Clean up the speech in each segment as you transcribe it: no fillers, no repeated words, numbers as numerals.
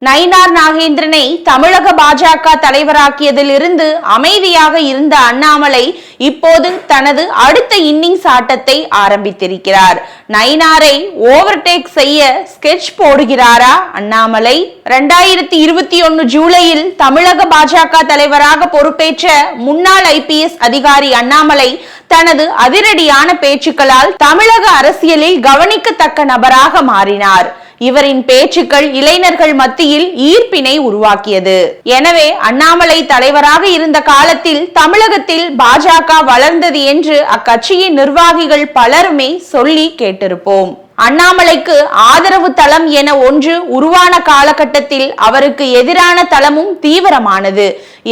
நயினார் நாகேந்திரனை தமிழக பாஜக தலைவராக்கியதிலிருந்து அமைதியாக இருந்த அண்ணாமலை இப்போது தனது அடுத்த இன்னிங்ஸ் ஆட்டத்தை ஆரம்பித்திருக்கிறார். நயினாரை ஓவர்டேக் செய்ய ஸ்கெட்ச் போடுகிறாரா அண்ணாமலை? 2021 ஜூலையில் தமிழக பாஜக தலைவராக பொறுப்பேற்ற முன்னாள் IPS அதிகாரி அண்ணாமலை தனது அதிரடியான பேச்சுக்களால் தமிழக அரசியலில் கவனிக்கத்தக்க நபராக மாறினார். இவரின் பேச்சுக்கள் இளைஞர்கள் மத்தியில் ஈர்ப்பினை உருவாக்கியது. எனவே அண்ணாமலை தலைவராக இருந்த காலத்தில் தமிழகத்தில் பாஜக வளர்ந்தது என்று அக்கட்சியின் நிர்வாகிகள் பலருமே சொல்லி கேட்டிருப்போம். அண்ணாமலைக்கு ஆதரவு தளம் என ஒன்று உருவான காலகட்டத்தில் அவருக்கு எதிரான தளமும் தீவிரமானது.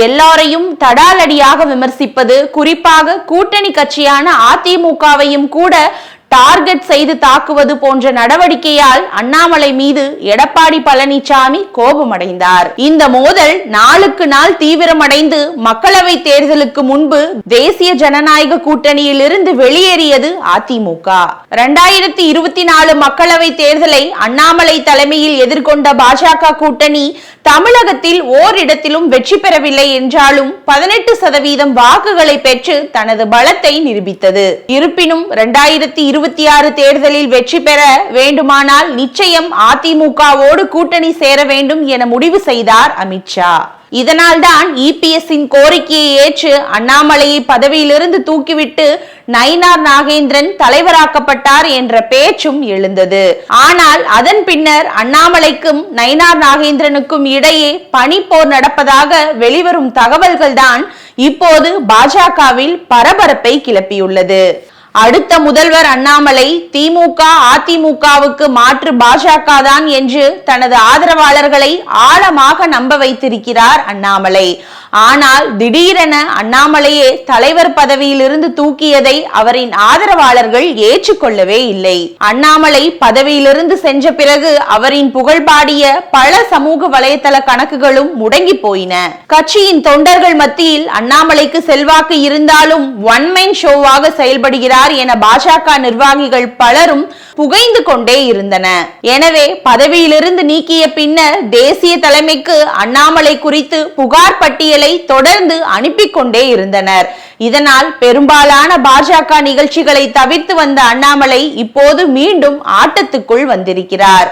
எல்லாரையும் தடாலடியாக விமர்சிப்பது, குறிப்பாக கூட்டணி கட்சியான அதிமுகவையும் கூட டார்கெட் செய்து தாக்குவது போன்ற நடவடிக்கையால் அண்ணாமலை மீது எடப்பாடி பழனிசாமி கோபமடைந்தார். இந்த மோதல் நாளுக்கு நாள் தீவிரமடைந்து மக்களவை தேர்தலுக்கு முன்பு தேசிய ஜனநாயக கூட்டணியில் இருந்து வெளியேறியது அதிமுக. 2024 மக்களவை தேர்தலை அண்ணாமலை தலைமையில் எதிர்கொண்ட பாஜக கூட்டணி தமிழகத்தில் ஓரிடத்திலும் வெற்றி பெறவில்லை என்றாலும் 18% வாக்குகளை பெற்று தனது பலத்தை நிரூபித்தது. இருப்பினும் 2026 தேர்தலில் வெற்றி பெற வேண்டுமானால் நிச்சயம் அதிமுகவோடு கூட்டணி சேர வேண்டும் என முடிவு செய்தார் அமித்ஷா. இதனால்தான் EPS-இன் கோரிக்கையை ஏற்று அண்ணாமலையை பதவியிலிருந்து தூக்கிவிட்டு நயினார் நாகேந்திரன் தலைவராக்கப்பட்டார் என்ற பேச்சும் எழுந்தது. ஆனால் அதன் பின்னர் அண்ணாமலைக்கும் நயினார் நாகேந்திரனுக்கும் இடையே பனிப்போர் நடப்பதாக வெளிவரும் தகவல்கள் தான் இப்போது பாஜகவில் பரபரப்பை கிளப்பியுள்ளது. அடுத்த முதல்வர் அண்ணாமலை திமுக அதிமுகவுக்கு மாற்று பாஜக தான் என்று தனது ஆதரவாளர்களை ஆழமாக நம்ப வைத்திருக்கிறார் அண்ணாமலை. ஆனால் திடீரென அண்ணாமலையே தலைவர் பதவியில் இருந்து தூக்கியதை அவரின் ஆதரவாளர்கள் ஏற்றுக்கொள்ளவே இல்லை. அண்ணாமலை பதவியிலிருந்து சென்ற பிறகு அவரின் புகழ் பாடிய பல சமூக வலைதள கணக்குகளும் முடங்கி போயின. கட்சியின் தொண்டர்கள் மத்தியில் அண்ணாமலைக்கு செல்வாக்கு இருந்தாலும் ஒன் மேன் ஷோவாக செயல்படுகிறார் என பாஜக நிர்வாகிகள் பலரும் புகைந்து கொண்டே இருந்தன. எனவே பதவியிலிருந்து நீக்கிய பின்னர் தேசிய தலைமைக்கு அண்ணாமலை குறித்து புகார் பட்டியலை தொடர்ந்து அனுப்பி கொண்டே இருந்தனர். இதனால் பெரும்பாலான பாஜக நிகழ்ச்சிகளை தவிர்த்து வந்த அண்ணாமலை இப்போது மீண்டும் ஆட்டத்துக்குள் வந்திருக்கிறார்.